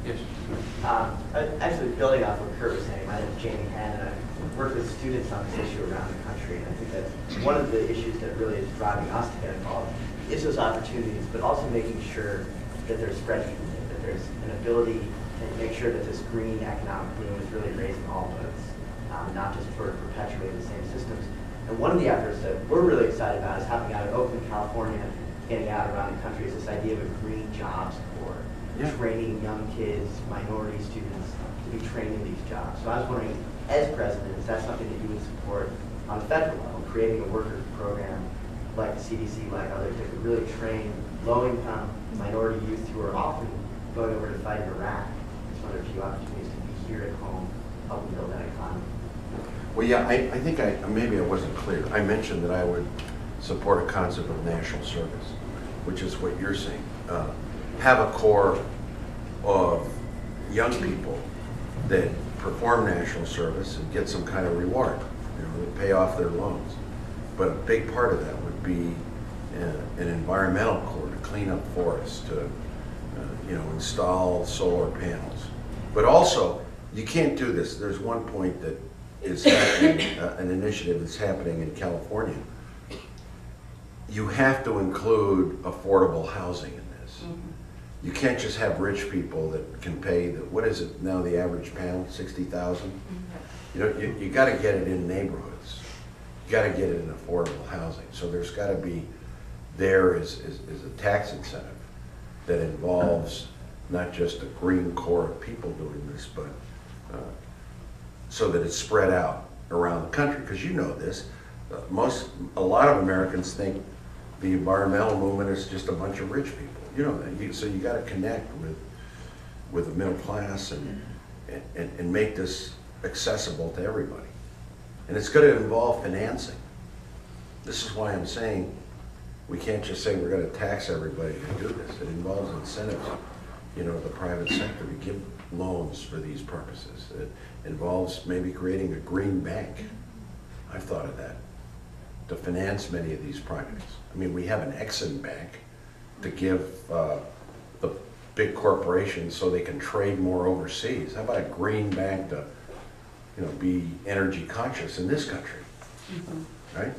Yes. Actually, building off what Kurt was saying, my name is Jamie Hand, and I work with students on this issue around the country. And I think that one of the issues that really is driving us to get involved is those opportunities, but also making sure that there's spread, that there's an ability to make sure that this green economic boom is really raising all boats, not just for perpetuating the same systems. And one of the efforts that we're really excited about is happening out of Oakland, California, getting out around the country, is this idea of a green jobs corps, training young kids, minority students to be trained in these jobs. So I was wondering, as president, is that something that you would support on the federal level, creating a worker program like the CDC, like others, that could really train low-income minority youth who are often going over to fight in Iraq? It's one of the few opportunities to be here at home, helping build that economy. Well, yeah, I think maybe I wasn't clear. I mentioned that I would support a concept of national service, which is what you're saying. Have a core of young people that perform national service and get some kind of reward, that pay off their loans. But a big part of that would be an environmental core to clean up forests, to install solar panels. But also, you can't do this. There's one point that is happening, an initiative that's happening in California. You have to include affordable housing in this. You can't just have rich people that can pay what is it now, the average panel, 60,000? You got to get it in neighborhoods. You got to get it in affordable housing. So there's got to be, there is a tax incentive that involves not just a green core of people doing this, but so that it's spread out around the country. Because you know this, a lot of Americans think the environmental movement is just a bunch of rich people. You know that. So you got to connect with the middle class and make this accessible to everybody. And it's going to involve financing. This is why I'm saying we can't just say we're going to tax everybody to do this. It involves incentives, the private sector to give loans for these purposes. It involves maybe creating a green bank. I've thought of that, to finance many of these projects. I mean, we have an Exim Bank to give the big corporations so they can trade more overseas. How about a green bank to, be energy conscious in this country, right?